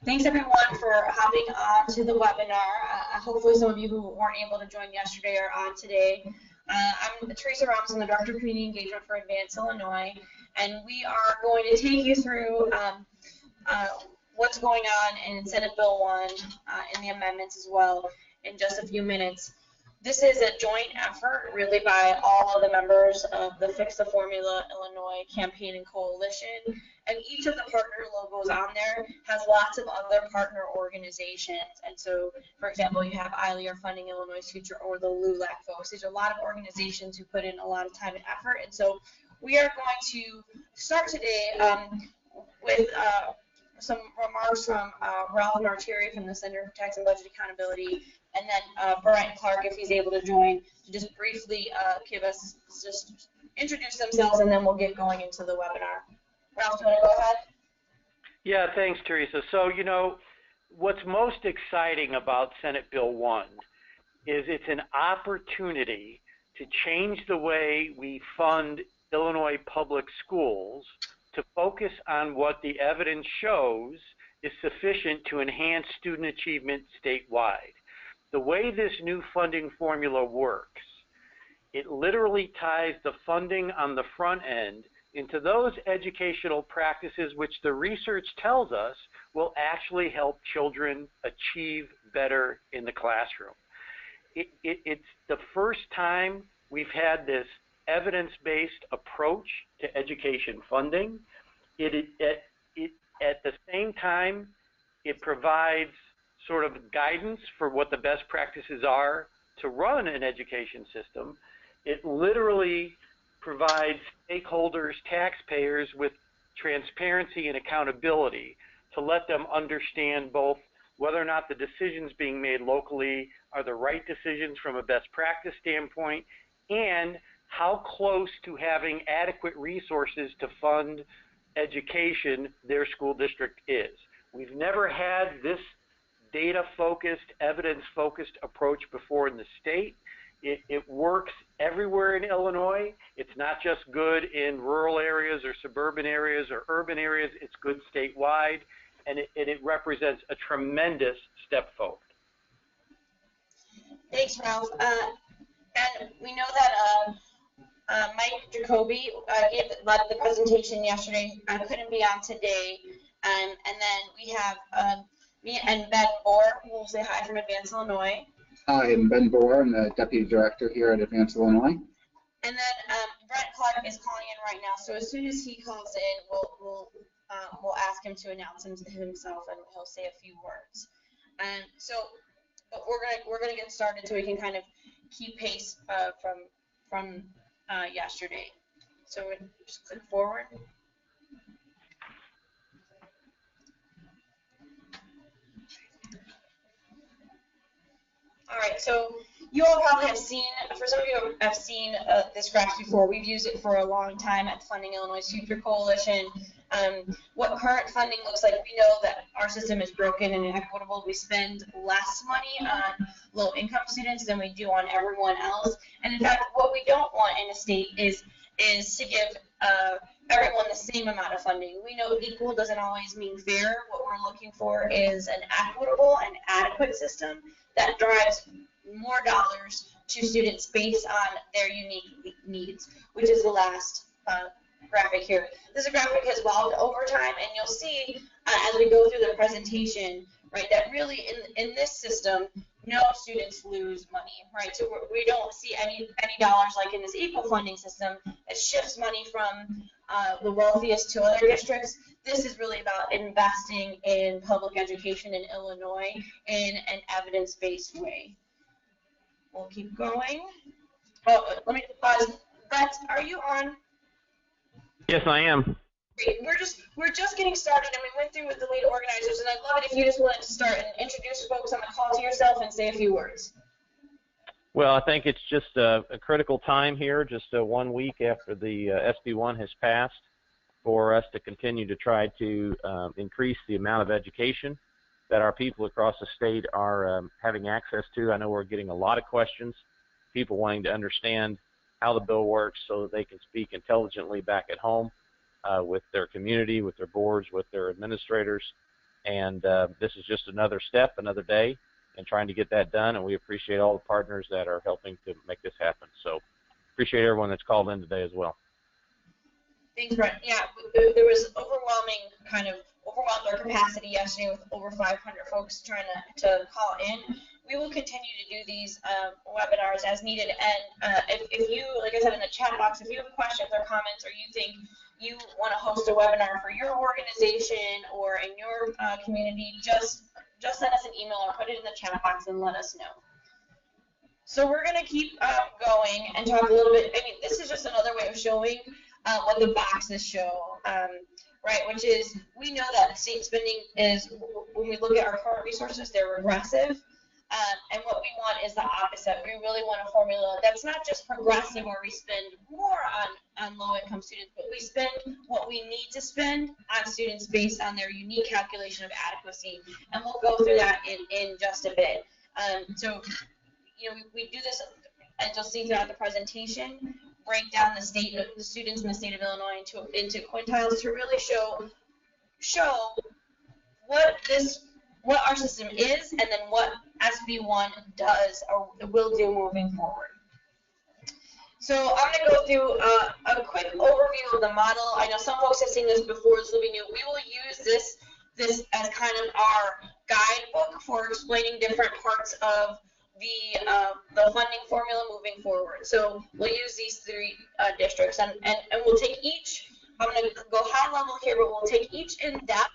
Thanks everyone for hopping on to the webinar. Hopefully some of you who weren't able to join yesterday are on today. I'm Teresa Ramos, I'm the Director of Community Engagement for Advance Illinois, and we are going to take you through what's going on in Senate Bill 1 and the amendments as well in just a few minutes. This is a joint effort really by all of the members of the Fix the Formula Illinois campaign and coalition, and each of the partner logos on there has lots of other partner organizations. And so, for example, you have ILER Funding Illinois Future or the LULAC folks. These are a lot of organizations who put in a lot of time and effort, and so we are going to start today with some remarks from Ralph Martiri from the Center for Tax and Budget Accountability, and then Brent Clark, if he's able to join, to just briefly just introduce themselves, and then we'll get going into the webinar. Ralph, do you want to go ahead? Yeah, thanks, Teresa. So, you know, what's most exciting about Senate Bill 1 is it's an opportunity to change the way we fund Illinois public schools to focus on what the evidence shows is sufficient to enhance student achievement statewide. The way this new funding formula works, it literally ties the funding on the front end into those educational practices which the research tells us will actually help children achieve better in the classroom. It's the first time we've had this evidence-based approach to education funding. At the same time, it provides sort of guidance for what the best practices are to run an education system. It literally provides stakeholders, taxpayers, with transparency and accountability to let them understand both whether or not the decisions being made locally are the right decisions from a best practice standpoint, and how close to having adequate resources to fund education their school district is. We've never had this data-focused, evidence-focused approach before in the state. It works everywhere in Illinois. It's not just good in rural areas or suburban areas or urban areas. It's good statewide, and it represents a tremendous step forward. Thanks, Ralph. And we know that Mike Jacoby led the presentation yesterday. Couldn't be on today. And then we have me and Ben Bohr, who will say hi from Advance Illinois. Hi, I'm Ben Bohr. I'm the Deputy Director here at Advance Illinois. And then Brent Clark is calling in right now. So as soon as he calls in, we'll ask him to announce himself, and he'll say a few words. And so, but we're gonna get started so we can kind of keep pace from yesterday. So we just click forward. All right, so you all probably have seen, for some of you have seen this graph before. We've used it for a long time at Funding Illinois Future Coalition. What current funding looks like, we know that our system is broken and inequitable. We spend less money on low-income students than we do on everyone else. And in fact, what we don't want in a state is to give everyone the same amount of funding. We know equal doesn't always mean fair. What we're looking for is an equitable and adequate system that drives more dollars to students based on their unique needs, which is the last graphic here. This graphic has evolved over time, and you'll see as we go through the presentation, right, that really in this system, no students lose money, right? So we don't see any dollars like in this equal funding system that shifts money from the wealthiest to other districts. This is really about investing in public education in Illinois in an evidence-based way. We'll keep going. Oh, let me pause. Brett, are you on? Yes, I am. Great. We're just getting started, and we went through with the lead organizers, and I'd love it if you just wanted to start and introduce folks on the call to yourself and say a few words. Well, I think it's just a critical time here, just 1 week after the SB1 has passed, for us to continue to try to increase the amount of education that our people across the state are having access to. I know we're getting a lot of questions, people wanting to understand how the bill works so that they can speak intelligently back at home with their community, with their boards, with their administrators. And this is just another step, another day in trying to get that done, and we appreciate all the partners that are helping to make this happen. So appreciate everyone that's called in today as well. Thanks, Brent. Yeah, there was overwhelmed our capacity yesterday with over 500 folks trying to call in. We will continue to do these webinars as needed. And if you, like I said in the chat box, if you have questions or comments, or you think you want to host a webinar for your organization or in your community, just send us an email or put it in the chat box and let us know. So we're going to keep going and talk a little bit. I mean, this is just another way of showing what the boxes show, right? Which is, we know that state spending is, when we look at our current resources, they're regressive. And what we want is the opposite. We really want a formula that's not just progressive, where we spend more on low-income students, but we spend what we need to spend on students based on their unique calculation of adequacy. And we'll go through that in just a bit. So, you know, we do this, as you'll see throughout the presentation, break down the students in the state of Illinois into quintiles to really show what our system is, and then what SB1 does or will do moving forward. So I'm going to go through a quick overview of the model. I know some folks have seen this before, this will be new. We will use this as kind of our guidebook for explaining different parts of the funding formula moving forward. So we'll use these three districts, and we'll take each. I'm going to go high level here, but we'll take each in depth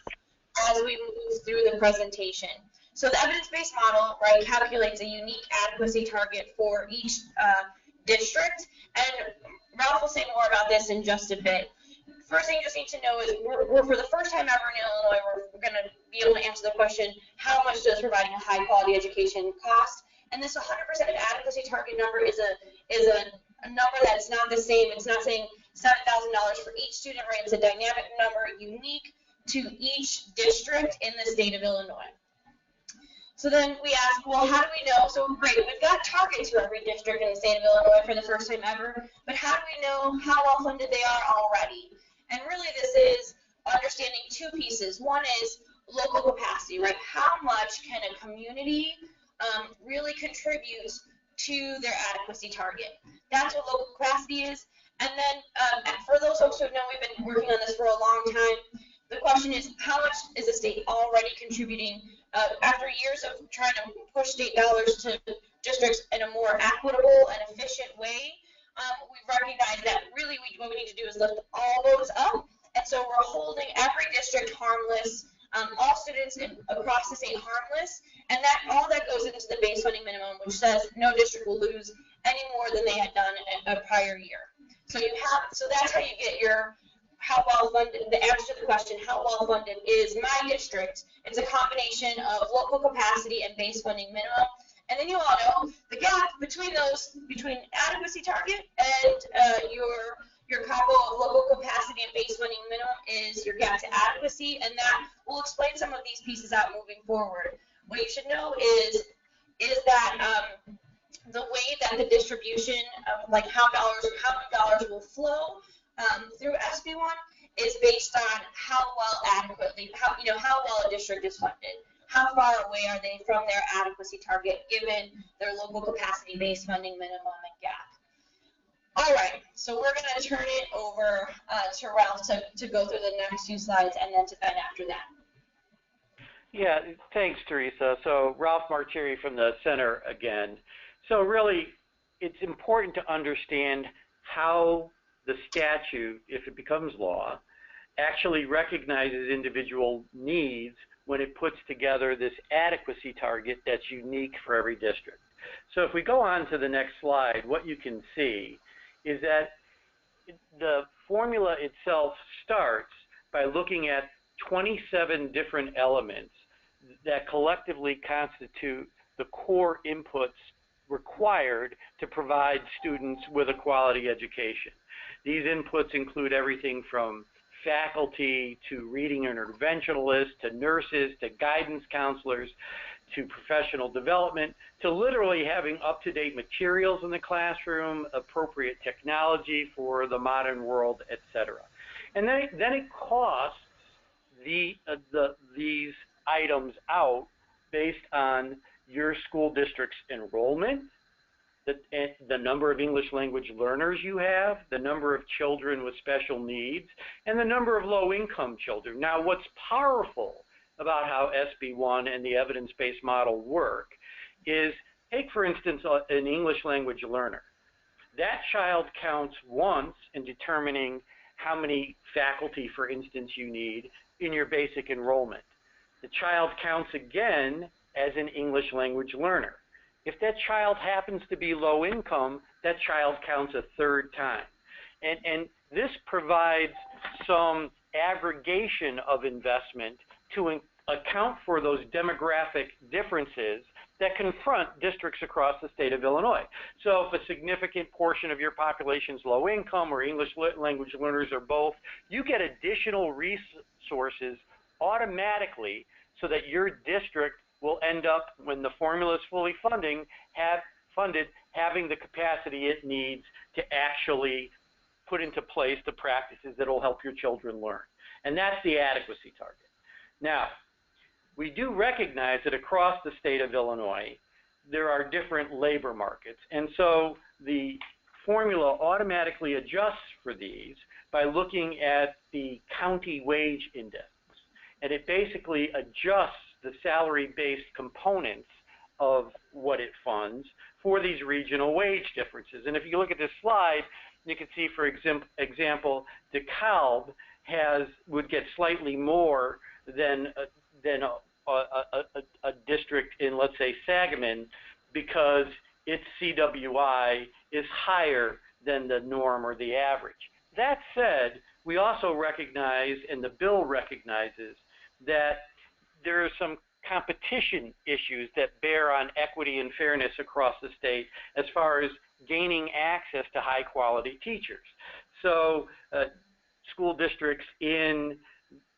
as we move through the presentation. So the evidence-based model, right, calculates a unique adequacy target for each district, and Ralph will say more about this in just a bit. First thing you just need to know is we're for the first time ever in Illinois, we're going to be able to answer the question, how much does providing a high-quality education cost? And this 100% adequacy target number is a number that's not the same. It's not saying $7,000 for each student, right? It's a dynamic number unique to each district in the state of Illinois. So then we ask, well, how do we know? So great, we've got targets for every district in the state of Illinois for the first time ever, but how do we know how well funded they are already? And really this is understanding two pieces. One is local capacity, right? How much can a community really contribute to their adequacy target? That's what local capacity is. And then for those folks who know we've been working on this for a long time, the question is, how much is the state already contributing? After years of trying to push state dollars to districts in a more equitable and efficient way, we've recognized that really what we need to do is lift all those up. And so we're holding every district harmless, all students across the state harmless, and that all that goes into the base funding minimum, which says no district will lose any more than they had done in a prior year. So that's how you get your how well funded, the answer to the question, how well funded is my district? It's a combination of local capacity and base funding minimum. And then you all know the gap between adequacy target and your combo of local capacity and base funding minimum is your gap to adequacy, and that will explain some of these pieces out moving forward. What you should know is that the way that the distribution of like how many dollars will flow through SB1 is based on how well a district is funded. How far away are they from their adequacy target given their local capacity based funding minimum and gap? All right, so we're going to turn it over to Ralph to go through the next few slides, and then to Ben after that. Yeah, thanks, Teresa. So Ralph Martieri from the center again. So really, it's important to understand how the statute, if it becomes law, actually recognizes individual needs when it puts together this adequacy target that's unique for every district. So if we go on to the next slide, what you can see is that the formula itself starts by looking at 27 different elements that collectively constitute the core inputs required to provide students with a quality education. These inputs include everything from faculty to reading interventionalists to nurses to guidance counselors to professional development to literally having up-to-date materials in the classroom, appropriate technology for the modern world, etc. And then it costs these items out based on your school district's enrollment, the number of English language learners you have, the number of children with special needs, and the number of low-income children. Now, what's powerful about how SB1 and the evidence-based model work is, take, for instance, an English language learner. That child counts once in determining how many faculty, for instance, you need in your basic enrollment. The child counts again as an English language learner. If that child happens to be low income, that child counts a third time. And this provides some aggregation of investment to account for those demographic differences that confront districts across the state of Illinois. So if a significant portion of your population is low income or English language learners or both, you get additional resources automatically so that your district will end up, when the formula is fully funded, having the capacity it needs to actually put into place the practices that will help your children learn. And that's the adequacy target. Now, we do recognize that across the state of Illinois, there are different labor markets. And so the formula automatically adjusts for these by looking at the county wage index. And it basically adjusts the salary-based components of what it funds for these regional wage differences. And if you look at this slide, you can see, for example, DeKalb would get slightly more than a district in, let's say, Sangamon, because its CWI is higher than the norm or the average. That said, we also recognize, and the bill recognizes, that there are some competition issues that bear on equity and fairness across the state as far as gaining access to high-quality teachers. So school districts in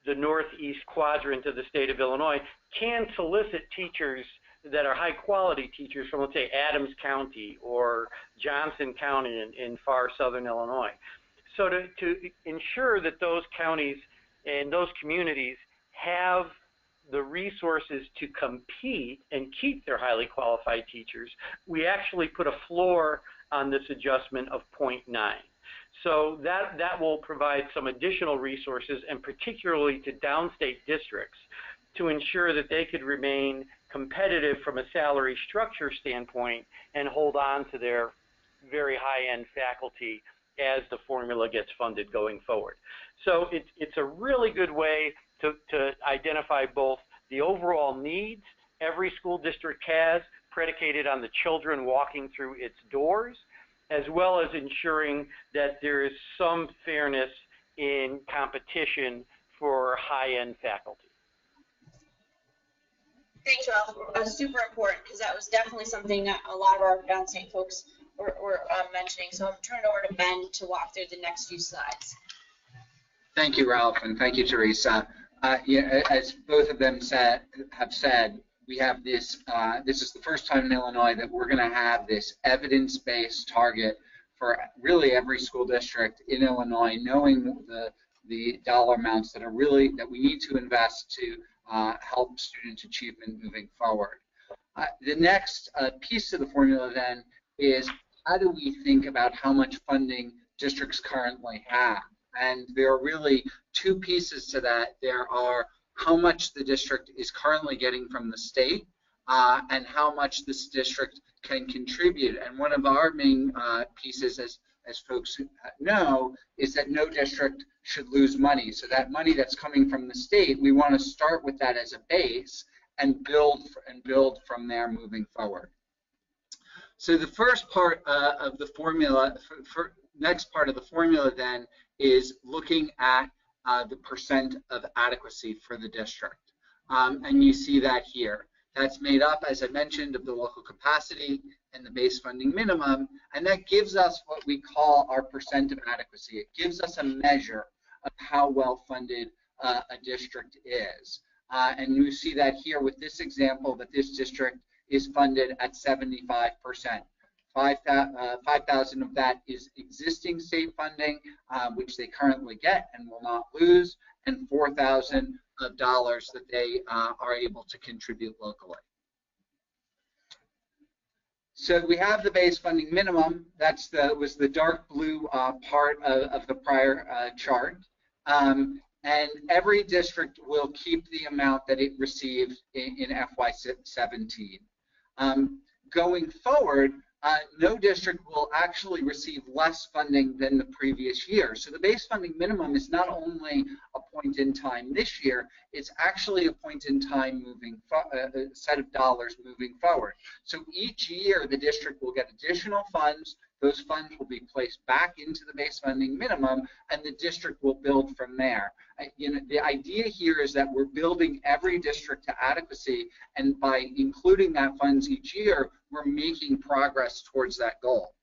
the northeast quadrant of the state of Illinois can solicit teachers that are high-quality teachers from, let's say, Adams County or Johnson County in far southern Illinois. So to ensure that those counties and those communities have the resources to compete and keep their highly qualified teachers, we actually put a floor on this adjustment of 0.9. So that will provide some additional resources, and particularly to downstate districts, to ensure that they could remain competitive from a salary structure standpoint and hold on to their very high-end faculty as the formula gets funded going forward. So it's a really good way to identify both the overall needs every school district has, predicated on the children walking through its doors, as well as ensuring that there is some fairness in competition for high-end faculty. Thanks, Ralph. That was super important, because that was definitely something that a lot of our downstate folks were mentioning. So I'm turning it over to Ben to walk through the next few slides. Thank you, Ralph, and thank you, Teresa. As both of them have said, we have this. This is the first time in Illinois that we're going to have this evidence-based target for really every school district in Illinois, knowing the dollar amounts that we need to invest to help student achievement moving forward. The next piece of the formula then is, how do we think about how much funding districts currently have? And there are really two pieces to that. There are how much the district is currently getting from the state and how much this district can contribute. And one of our main pieces, as folks know, is that no district should lose money. So that money that's coming from the state, we want to start with that as a base and build from there moving forward. So the first part of the formula, next part of the formula then, is looking at the percent of adequacy for the district. And you see that here. That's made up, as I mentioned, of the local capacity and the base funding minimum, and that gives us what we call our percent of adequacy. It gives us a measure of how well funded a district is. And you see that here with this example, that this district is funded at 75%. 5,000 of that is existing state funding, which they currently get and will not lose, and 4,000 of dollars that they are able to contribute locally. So we have the base funding minimum. That's was the dark blue part of the prior chart. And every district will keep the amount that it received in FY17. Going forward, no district will actually receive less funding than the previous year. So the base funding minimum is not only a point in time this year, it's actually a point in time moving a set of dollars moving forward. So each year the district will get additional funds. Those funds will be placed back into the base funding minimum, and the district will build from there. The idea here is that we're building every district to adequacy, and by including that funds each year, we're making progress towards that goal.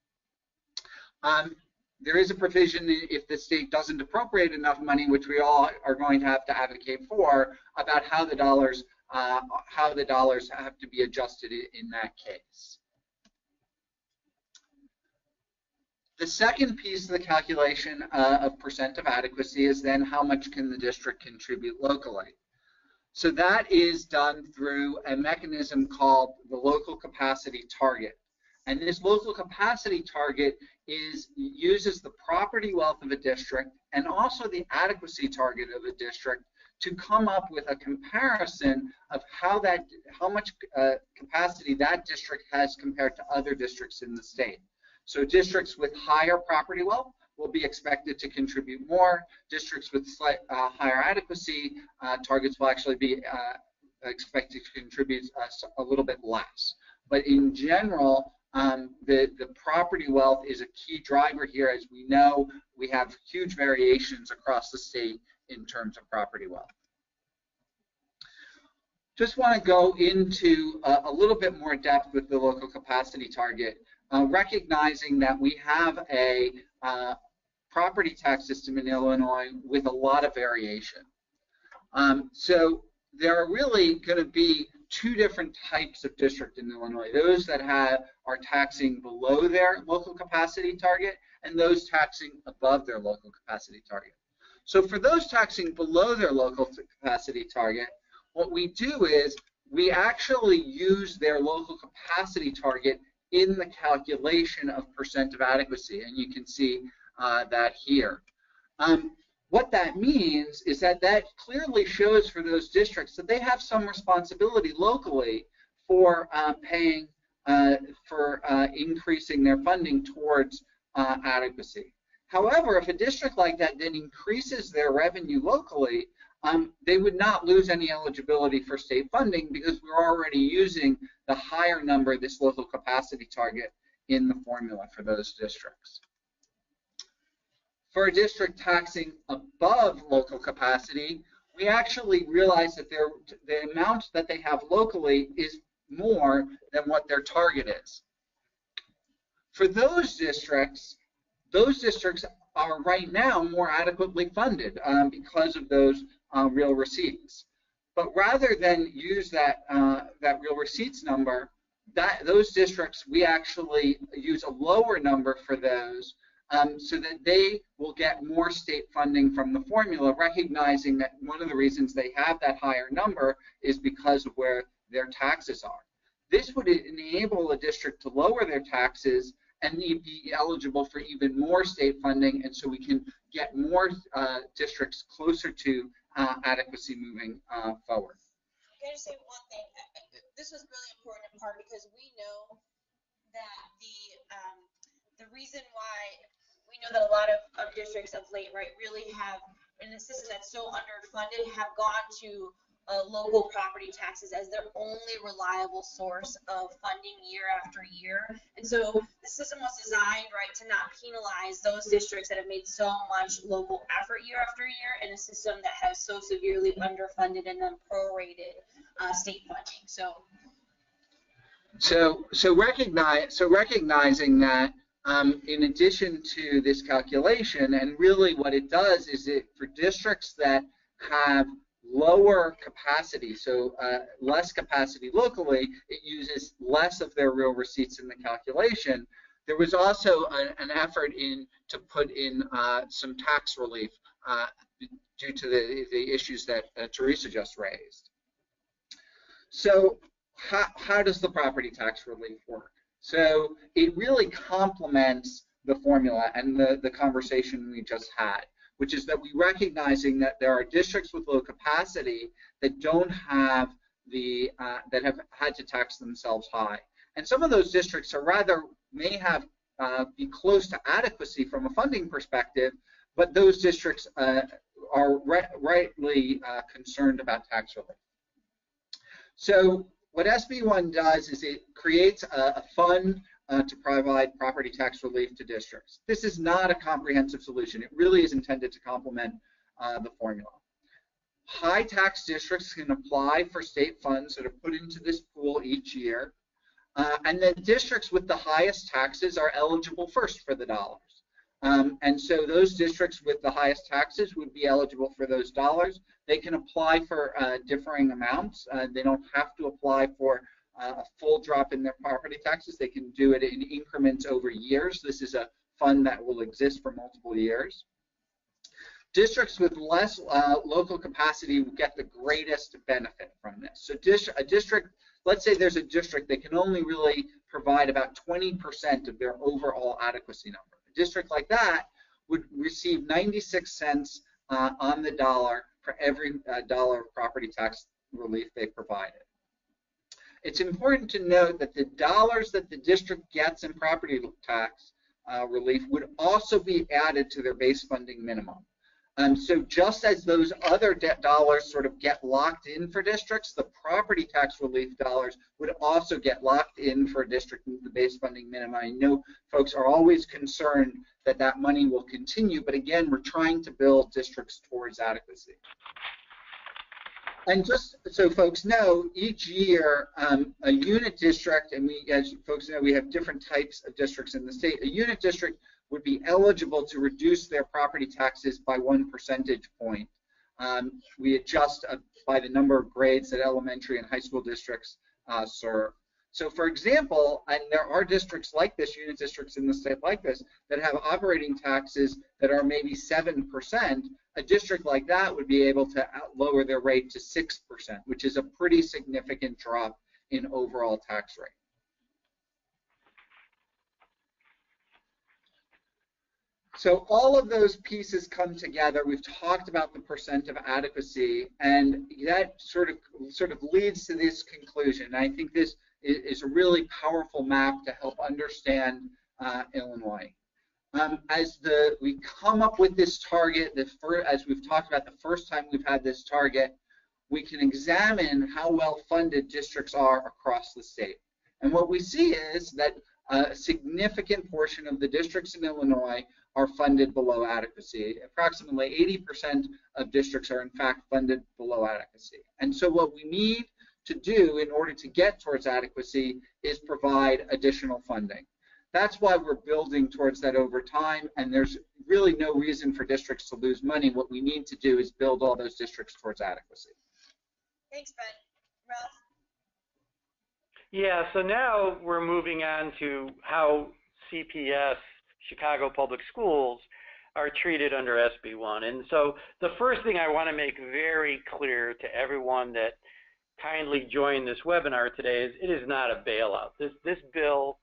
There is a provision if the state doesn't appropriate enough money, which we all are going to have to advocate for, about how the dollars have to be adjusted in that case. The second piece of the calculation of percent of adequacy is then how much can the district contribute locally. So that is done through a mechanism called the local capacity target. And this local capacity target uses the property wealth of a district and also the adequacy target of a district to come up with a comparison of how much capacity that district has compared to other districts in the state. So districts with higher property wealth will be expected to contribute more. Districts with slight higher adequacy targets will actually be expected to contribute a little bit less. But in general, the property wealth is a key driver here. As we know, we have huge variations across the state in terms of property wealth. Just want to go into a little bit more depth with the local capacity target. Recognizing that we have a property tax system in Illinois with a lot of variation. So there are really going to be two different types of district in Illinois. Those that are taxing below their local capacity target and those taxing above their local capacity target. So for those taxing below their local capacity target, what we do is we actually use their local capacity target in the calculation of percent of adequacy, and you can see that here. What that means is that clearly shows for those districts that they have some responsibility locally for paying, for increasing their funding towards adequacy. However, if a district like that then increases their revenue locally, they would not lose any eligibility for state funding because we're already using the higher number, this local capacity target, in the formula for those districts. For a district taxing above local capacity, we actually realize that the amount that they have locally is more than what their target is. For those districts are right now more adequately funded because of those real receipts. But rather than use that real receipts number, those districts, we actually use a lower number for those so that they will get more state funding from the formula, recognizing that one of the reasons they have that higher number is because of where their taxes are. This would enable a district to lower their taxes and be eligible for even more state funding, and so we can get more districts closer to adequacy moving forward. Can I just say one thing? This was really important in part because we know that the reason why we know that a lot of districts of late, right, really have, in a system that's so underfunded, have gone to local property taxes as their only reliable source of funding year after year. And so the system was designed, right, to not penalize those districts that have made so much local effort year after year in a system that has so severely underfunded and then prorated state funding. So recognizing that in addition to this calculation, and really what it does is for districts that have lower capacity, so less capacity locally, it uses less of their real receipts in the calculation. There was also an effort to put in some tax relief due to the issues that Teresa just raised. So how does the property tax relief work? So it really complements the formula and the conversation we just had, which is that we're recognizing that there are districts with low capacity that don't have that have had to tax themselves high. And some of those districts are may have be close to adequacy from a funding perspective, but those districts are rightly concerned about tax relief. So what SB1 does is it creates a fund to provide property tax relief to districts. This is not a comprehensive solution. It really is intended to complement the formula. High tax districts can apply for state funds that are put into this pool each year, and then districts with the highest taxes are eligible first for the dollars. And so those districts with the highest taxes would be eligible for those dollars. They can apply for differing amounts. They don't have to apply for a full drop in their property taxes. They can do it in increments over years. This is a fund that will exist for multiple years. Districts with less local capacity will get the greatest benefit from this. So a district, let's say there's a district that can only really provide about 20% of their overall adequacy number. A district like that would receive 96 cents on the dollar for every dollar of property tax relief they provided. It's important to note that the dollars that the district gets in property tax relief would also be added to their base funding minimum. So just as those other dollars sort of get locked in for districts, the property tax relief dollars would also get locked in for a district with the base funding minimum. I know folks are always concerned that that money will continue, but again, we're trying to build districts towards adequacy. And just so folks know, each year a unit district, and as folks know, we have different types of districts in the state, a unit district would be eligible to reduce their property taxes by 1 percentage point. We adjust by the number of grades that elementary and high school districts serve. So for example, and there are districts like this, unit districts in the state like this, that have operating taxes that are maybe 7%, a district like that would be able to lower their rate to 6%, which is a pretty significant drop in overall tax rate. So all of those pieces come together. We've talked about the percent of adequacy, and that sort of leads to this conclusion. I think this is a really powerful map to help understand Illinois. As we come up with this target, as we've talked about the first time we've had this target, we can examine how well funded districts are across the state. And what we see is that a significant portion of the districts in Illinois are funded below adequacy. Approximately 80% of districts are in fact funded below adequacy. And so what we need to do in order to get towards adequacy is provide additional funding. That's why we're building towards that over time, and there's really no reason for districts to lose money. What we need to do is build all those districts towards adequacy. Thanks, Ben. Ralph? Yeah, so now we're moving on to how CPS, Chicago Public Schools, are treated under SB1. And so the first thing I want to make very clear to everyone that kindly joined this webinar today is it is not a bailout. This bill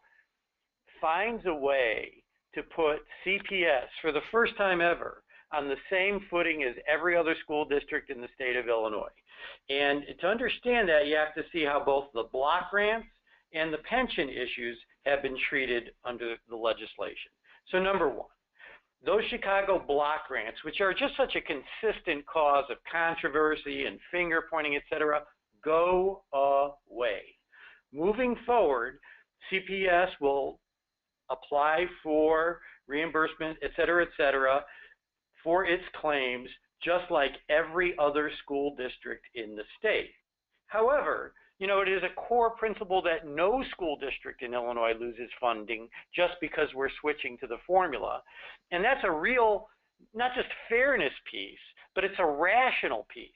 finds a way to put CPS, for the first time ever, on the same footing as every other school district in the state of Illinois. And to understand that, you have to see how both the block grants and the pension issues have been treated under the legislation. So number one, those Chicago block grants, which are just such a consistent cause of controversy and finger pointing, et cetera, go away. Moving forward, CPS will apply for reimbursement, et cetera, for its claims, just like every other school district in the state. However, you know, it is a core principle that no school district in Illinois loses funding just because we're switching to the formula. And that's a real, not just fairness piece, but it's a rational piece.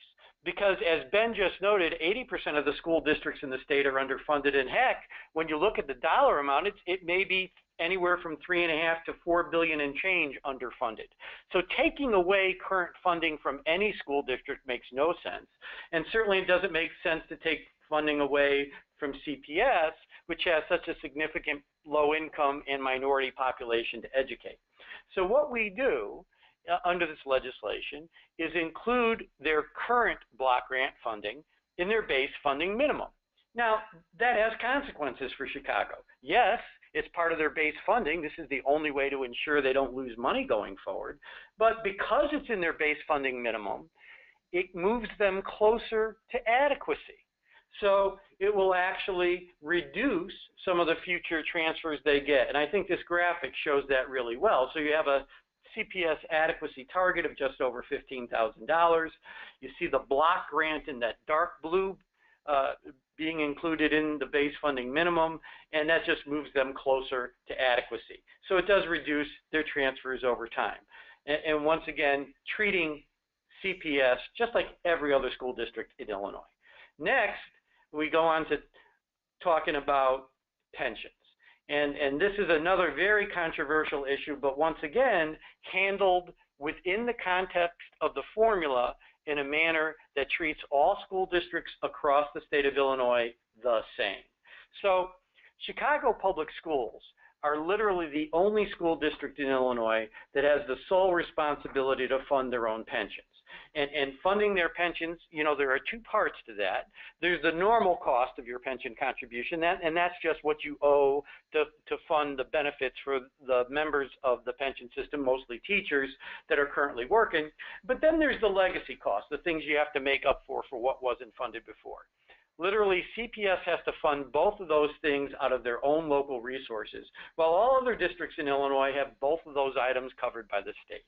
because as Ben just noted, 80% of the school districts in the state are underfunded, and heck, when you look at the dollar amount, it may be anywhere from $3.5 to $4 billion and change underfunded. So taking away current funding from any school district makes no sense, and certainly it doesn't make sense to take funding away from CPS, which has such a significant low income and minority population to educate. So what we do under this legislation is include their current block grant funding in their base funding minimum. Now, that has consequences for Chicago. Yes, it's part of their base funding. This is the only way to ensure they don't lose money going forward. But because it's in their base funding minimum, it moves them closer to adequacy. So it will actually reduce some of the future transfers they get. And I think this graphic shows that really well. So you have a CPS adequacy target of just over $15,000. You see the block grant in that dark blue being included in the base funding minimum, and that just moves them closer to adequacy. So it does reduce their transfers over time. And once again, treating CPS just like every other school district in Illinois. Next, we go on to talking about pensions. And this is another very controversial issue, but once again, handled within the context of the formula in a manner that treats all school districts across the state of Illinois the same. So Chicago Public Schools are literally the only school district in Illinois that has the sole responsibility to fund their own pensions. And funding their pensions, you know, there are two parts to that. There's the normal cost of your pension contribution, and that's just what you owe to fund the benefits for the members of the pension system, mostly teachers that are currently working. But then there's the legacy cost, the things you have to make up for what wasn't funded before. Literally, CPS has to fund both of those things out of their own local resources, while all other districts in Illinois have both of those items covered by the state.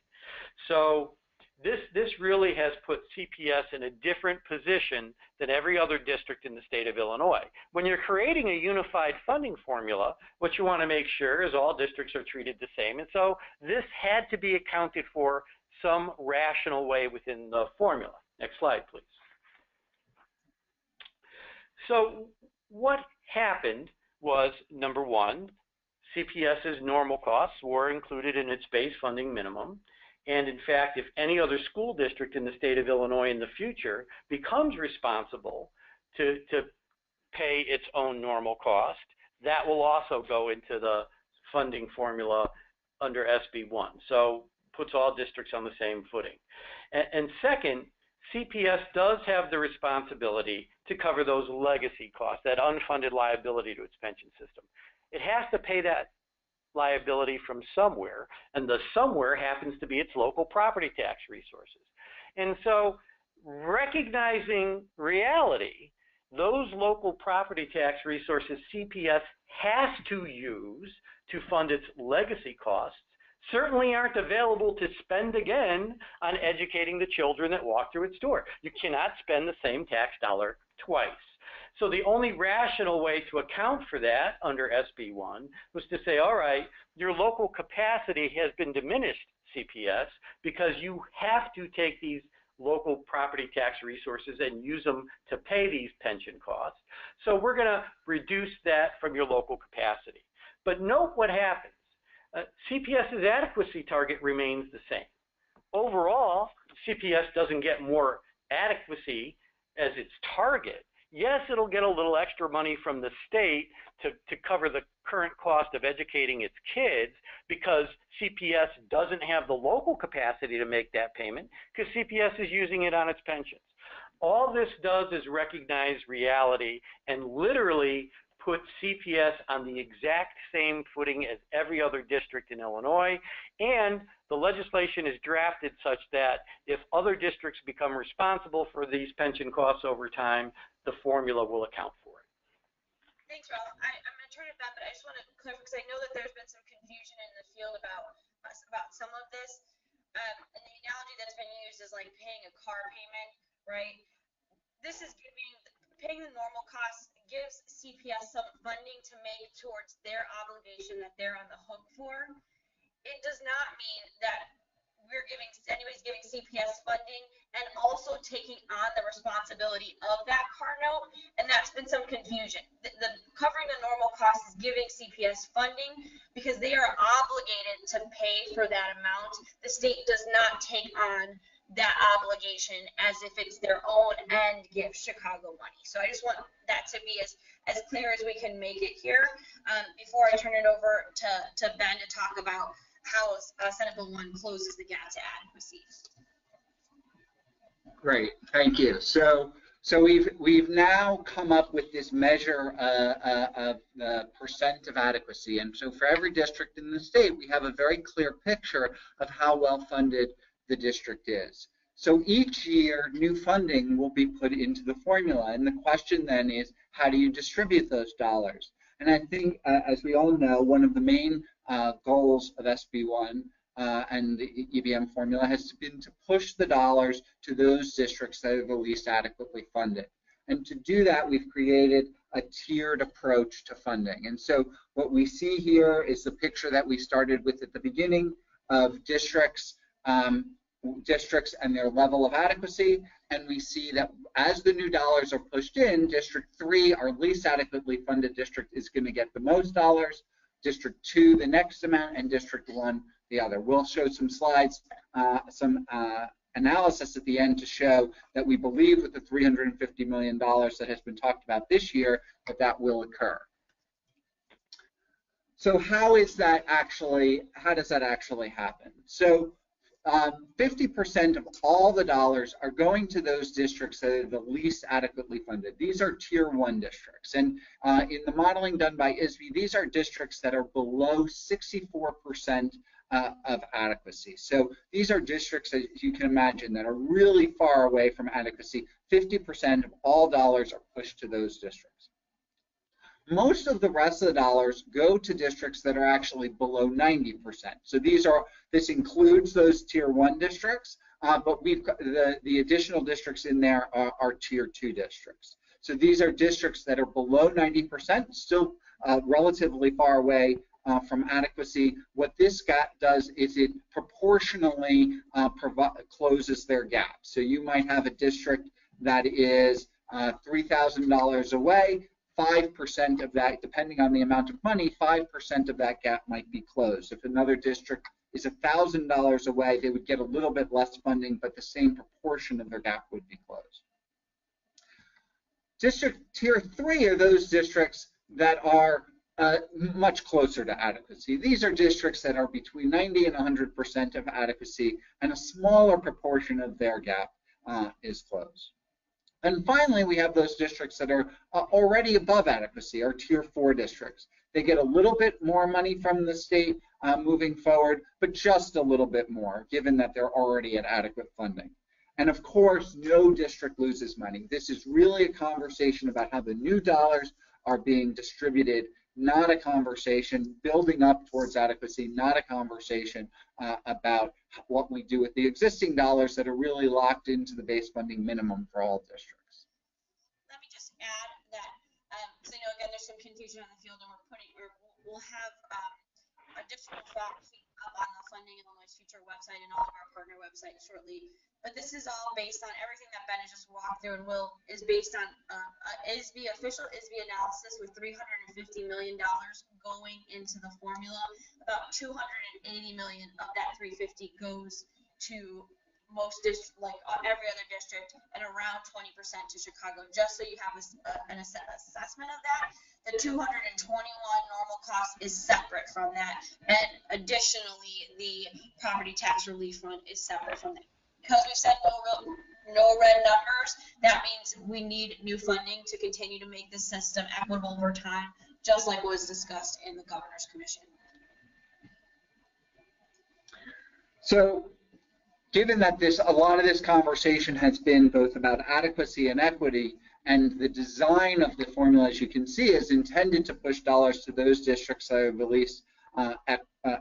So this really has put CPS in a different position than every other district in the state of Illinois. When you're creating a unified funding formula, what you want to make sure is all districts are treated the same. And so this had to be accounted for some rational way within the formula. Next slide, please. So what happened was, number one, CPS's normal costs were included in its base funding minimum. And in fact, if any other school district in the state of Illinois in the future becomes responsible to pay its own normal cost, that will also go into the funding formula under SB1. So puts all districts on the same footing. And second, CPS does have the responsibility to cover those legacy costs, that unfunded liability to its pension system. It has to pay that liability from somewhere, and the somewhere happens to be its local property tax resources. And so recognizing reality, those local property tax resources CPS has to use to fund its legacy costs certainly aren't available to spend again on educating the children that walk through its door. You cannot spend the same tax dollar twice. So the only rational way to account for that under SB1 was to say, all right, your local capacity has been diminished, CPS, because you have to take these local property tax resources and use them to pay these pension costs. So we're going to reduce that from your local capacity. But note what happens. CPS's adequacy target remains the same. Overall, CPS doesn't get more adequacy as its target. Yes, it'll get a little extra money from the state to cover the current cost of educating its kids because CPS doesn't have the local capacity to make that payment because CPS is using it on its pensions. All this does is recognize reality and literally put CPS on the exact same footing as every other district in Illinois, and the legislation is drafted such that if other districts become responsible for these pension costs over time, the formula will account for it. Thanks, Ralph. I'm going to turn it back, but I just want to clarify because I know that there's been some confusion in the field about some of this. And the analogy that's been used is like paying a car payment, right? This is paying the normal costs gives CPS some funding to make towards their obligation that they're on the hook for. It does not mean that anybody's giving CPS funding and also taking on the responsibility of that car note, and that's been some confusion. The covering the normal cost is giving CPS funding because they are obligated to pay for that amount. The state does not take on that obligation as if it's their own and give Chicago money. So I just want that to be as clear as we can make it here before I turn it over to Ben to talk about how Senate Bill 1 closes the gap to adequacy. Great, thank you. So we've now come up with this measure of the percent of adequacy, and so for every district in the state, we have a very clear picture of how well funded the district is. So each year, new funding will be put into the formula, and the question then is, how do you distribute those dollars? And I think, as we all know, one of the main goals of SB1 and the EBM formula has been to push the dollars to those districts that are the least adequately funded. And to do that, we've created a tiered approach to funding. And so what we see here is the picture that we started with at the beginning of districts and their level of adequacy, and we see that as the new dollars are pushed in, District 3, our least adequately funded district, is going to get the most dollars, District 2 the next amount, and District 1 the other. We'll show some slides, some analysis at the end to show that we believe with the $350 million that has been talked about this year that will occur. So how does that actually happen? So 50% of all the dollars are going to those districts that are the least adequately funded. These are Tier 1 districts. And in the modeling done by ISB, these are districts that are below 64% of adequacy. So these are districts, as you can imagine, that are really far away from adequacy. 50% of all dollars are pushed to those districts. Most of the rest of the dollars go to districts that are actually below 90%. So this includes those Tier 1 districts, but we've got the additional districts in there are Tier 2 districts. So these are districts that are below 90%, still relatively far away from adequacy. What this gap does is it proportionally closes their gap. So you might have a district that is $3,000 away. 5% of that, depending on the amount of money, 5% of that gap might be closed. If another district is $1,000 away, they would get a little bit less funding, but the same proportion of their gap would be closed. District Tier 3 are those districts that are much closer to adequacy. These are districts that are between 90 and 100% of adequacy, and a smaller proportion of their gap is closed. And finally, we have those districts that are already above adequacy, our Tier 4 districts. They get a little bit more money from the state moving forward, but just a little bit more, given that they're already at adequate funding. And of course, no district loses money. This is really a conversation about how the new dollars are being distributed, not a conversation building up towards adequacy, not a conversation about what we do with the existing dollars that are really locked into the base funding minimum for all districts. Let me just add that, because I know again there's some confusion on the field, and we'll have additional fact sheet up on the Funding Illinois Future website and all of our partner websites shortly. But this is all based on everything that Ben has just walked through, and is based on official ISB analysis with $350 million going into the formula. About $280 million of that 350 goes to most districts, like every other district, and around 20% to Chicago. Just so you have an assessment of that, the 221 normal cost is separate from that, and additionally, the property tax relief fund is separate from that. Because we said no red numbers, that means we need new funding to continue to make the system equitable over time, just like was discussed in the Governor's Commission. So, given that a lot of this conversation has been both about adequacy and equity, and the design of the formula, as you can see, is intended to push dollars to those districts that are the least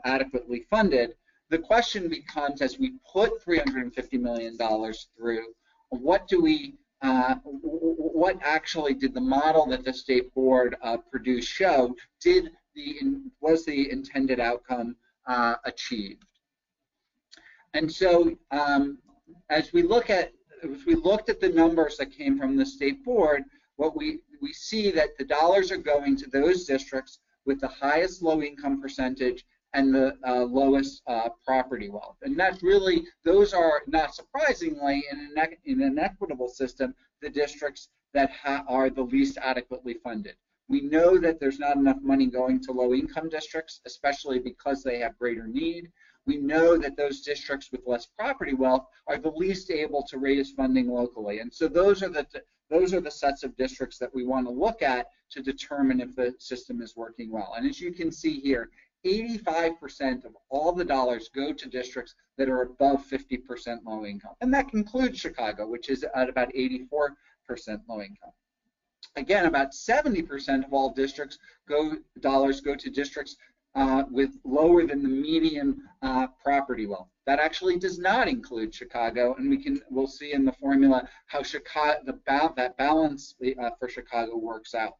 adequately funded, the question becomes, as we put $350 million through, what actually did the model that the state board produced show? Was the intended outcome achieved? And so as we looked at the numbers that came from the state board, what we see that the dollars are going to those districts with the highest low income percentage and the lowest property wealth. And that's really, those are, not surprisingly, in an equitable system, the districts that are the least adequately funded. We know that there's not enough money going to low income districts, especially because they have greater need. We know that those districts with less property wealth are the least able to raise funding locally. And so those are the sets of districts that we want to look at to determine if the system is working well. And as you can see here, 85% of all the dollars go to districts that are above 50% low income. And that includes Chicago, which is at about 84% low income. Again, about 70% of all dollars go to districts with lower than the median property wealth. That actually does not include Chicago, and we'll see in the formula how that balance for Chicago works out.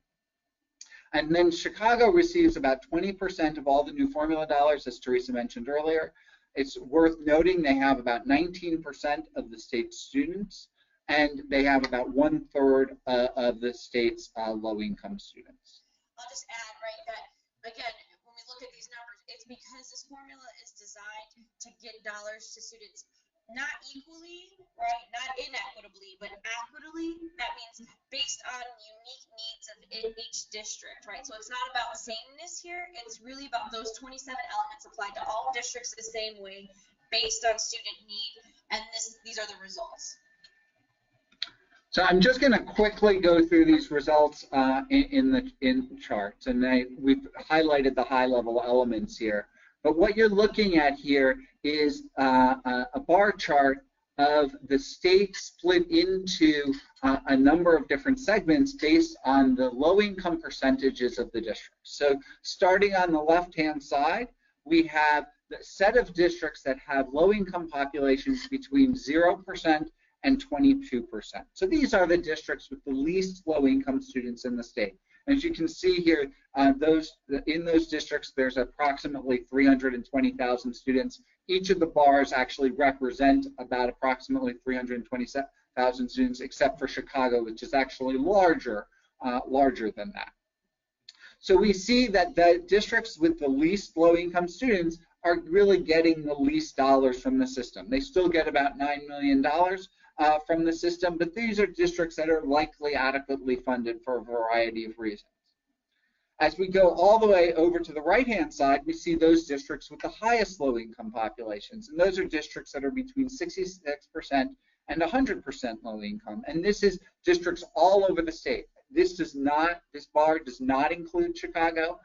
And then Chicago receives about 20% of all the new formula dollars, as Teresa mentioned earlier. It's worth noting they have about 19% of the state's students, and they have about 1/3 of the state's low-income students. I'll just add, right, that again, when we look at these numbers, it's because this formula is designed to get dollars to students not equally, right, not inequitably, but equitably. That means based on unique needs of each district, right? So it's not about sameness here. It's really about those 27 elements applied to all districts the same way based on student need, and these are the results. So I'm just going to quickly go through these results in the charts, and we've highlighted the high-level elements here. But what you're looking at here is a bar chart of the state split into a number of different segments based on the low-income percentages of the districts. So starting on the left-hand side, we have the set of districts that have low-income populations between 0% and 22%. So these are the districts with the least low-income students in the state. As you can see here, in those districts, there's approximately 320,000 students. Each of the bars actually represent about approximately 320,000 students, except for Chicago, which is actually larger than that. So we see that the districts with the least low-income students are really getting the least dollars from the system. They still get about $9 million from the system, but these are districts that are likely adequately funded for a variety of reasons. As we go all the way over to the right-hand side, we see those districts with the highest low-income populations, and those are districts that are between 66% and 100% low income, and this is districts all over the state. This bar does not include Chicago,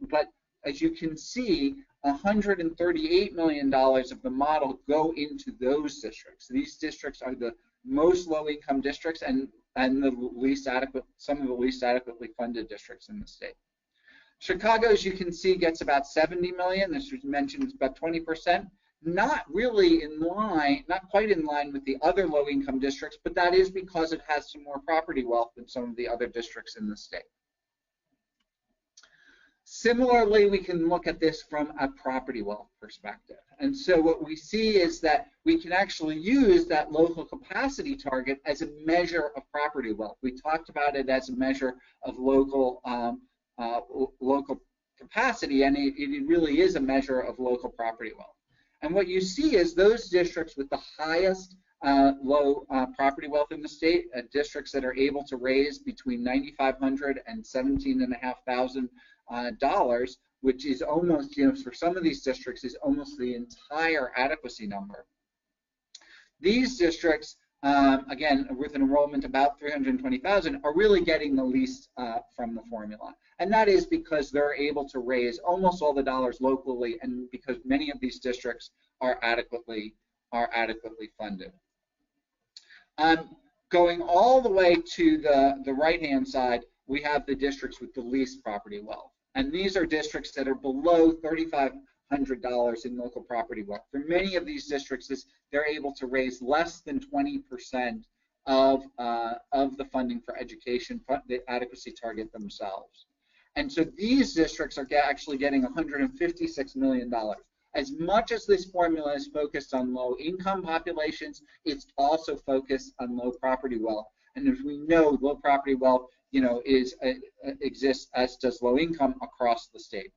but as you can see, $138 million of the model go into those districts. These districts are the most low-income districts and the least adequate, some of the least adequately funded districts in the state. Chicago, as you can see, gets about $70 million. This was mentioned, it's about 20%. Not really in line, not quite in line with the other low-income districts, but that is because it has some more property wealth than some of the other districts in the state. Similarly, we can look at this from a property wealth perspective. And so what we see is that we can actually use that local capacity target as a measure of property wealth. We talked about it as a measure of local capacity, and it really is a measure of local property wealth. And what you see is those districts with the highest low property wealth in the state, districts that are able to raise between $9,500 and $17,500 dollars, which is almost, for some of these districts, is almost the entire adequacy number. These districts, again, with an enrollment about 320,000, are really getting the least from the formula. And that is because they're able to raise almost all the dollars locally, and because many of these districts are adequately funded. Going all the way to the right-hand side, we have the districts with the least property wealth. And these are districts that are below $3,500 in local property wealth. For many of these districts, they're able to raise less than 20% of the funding for education, the adequacy target themselves. And so these districts are actually getting $156 million. as much as this formula is focused on low-income populations, it's also focused on low property wealth. And as we know, low property wealth, exists, as does low income, across the state.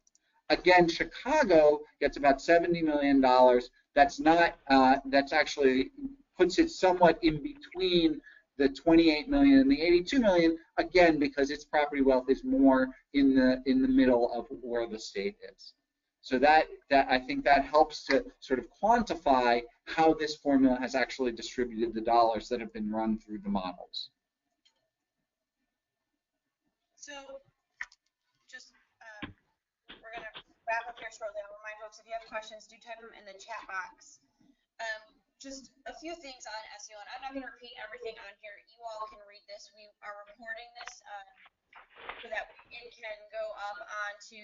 Again, Chicago gets about $70 million. That's not. That's actually puts it somewhat in between the 28 million and the 82 million. Again, because its property wealth is more in the middle of where the state is. So that I think that helps to sort of quantify how this formula has actually distributed the dollars that have been run through the models. So, just we're going to wrap up here shortly. I'll remind folks, if you have questions, do type them in the chat box. Just a few things on SB1. I'm not going to repeat everything on here. You all can read this. We are reporting this so that it can go up onto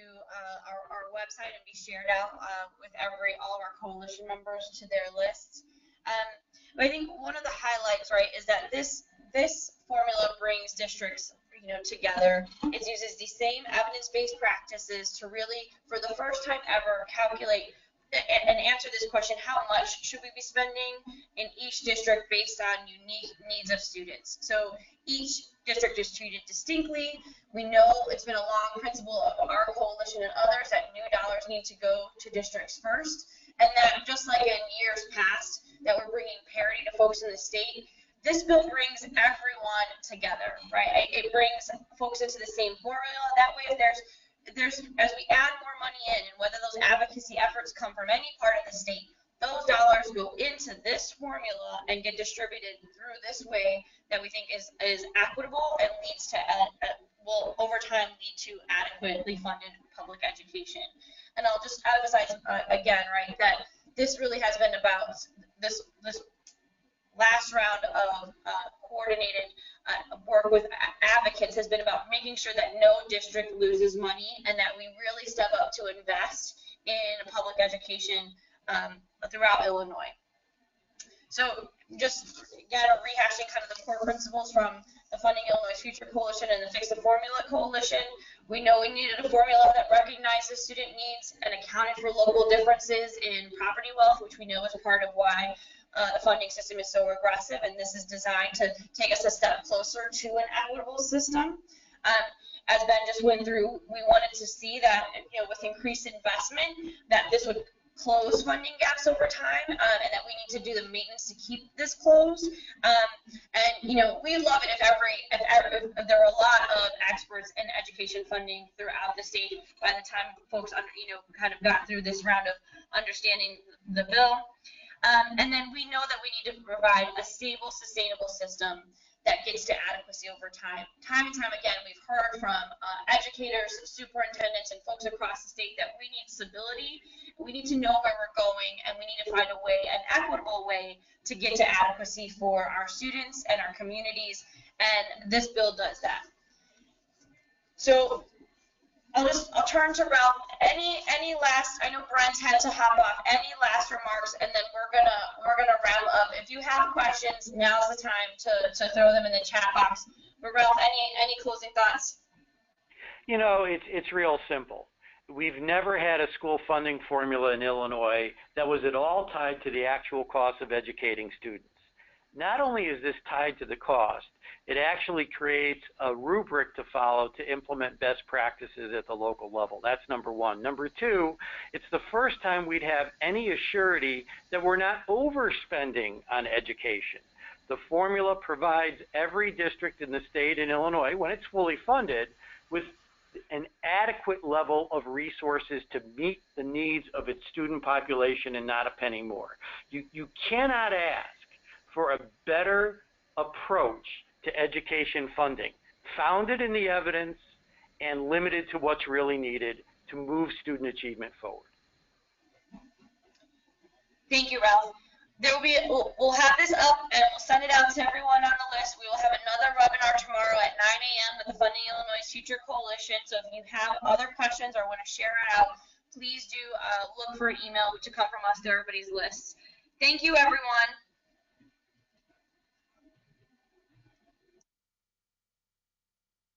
our website and be shared out with all of our coalition members to their lists. But I think one of the highlights, right, is that this formula brings districts together. It uses the same evidence-based practices to really, for the first time ever, calculate and answer this question: how much should we be spending in each district based on unique needs of students? So each district is treated distinctly. We know it's been a long principle of our coalition and others that new dollars need to go to districts first, and that just like in years past that we're bringing parity to folks in the state, this bill brings everyone together, right? It brings folks into the same formula. That way, if there's as we add more money in, and whether those advocacy efforts come from any part of the state, those dollars go into this formula and get distributed through this way that we think is equitable and leads to will over time lead to adequately funded public education. And I'll just emphasize again, right, that this really has been about this last round of coordinated work with advocates has been about making sure that no district loses money and that we really step up to invest in public education throughout Illinois. So just again, rehashing kind of the core principles from the Funding Illinois Future Coalition and the Fix the Formula Coalition. We know we needed a formula that recognizes student needs and accounted for local differences in property wealth, which we know is part of why the funding system is so regressive, and this is designed to take us a step closer to an equitable system. As Ben just went through, we wanted to see that, with increased investment, that this would close funding gaps over time, and that we need to do the maintenance to keep this closed. And we love it if there were a lot of experts in education funding throughout the state by the time folks kind of got through this round of understanding the bill. And then we know that we need to provide a stable, sustainable system that gets to adequacy over time. Time and time again, we've heard from educators, superintendents, and folks across the state that we need stability. We need to know where we're going, and we need to find a way, an equitable way, to get to adequacy for our students and our communities, and this bill does that. So I'll turn to Ralph. Any last? I know Brent's had to hop off. Any last remarks, and then we're gonna wrap up. If you have questions, now's the time to throw them in the chat box. But Ralph, any closing thoughts? It's real simple. We've never had a school funding formula in Illinois that was at all tied to the actual cost of educating students. Not only is this tied to the cost, it actually creates a rubric to follow to implement best practices at the local level. That's number one. Number two, it's the first time we'd have any assurity that we're not overspending on education. The formula provides every district in the state in Illinois, when it's fully funded, with an adequate level of resources to meet the needs of its student population and not a penny more. You cannot ask for a better approach to education funding, founded in the evidence and limited to what's really needed to move student achievement forward. Thank you, Ralph. We'll have this up and we'll send it out to everyone on the list. We will have another webinar tomorrow at 9 a.m. with the Funding Illinois Future Coalition. So if you have other questions or want to share it out, please do look for an email to come from us to everybody's list. Thank you, everyone.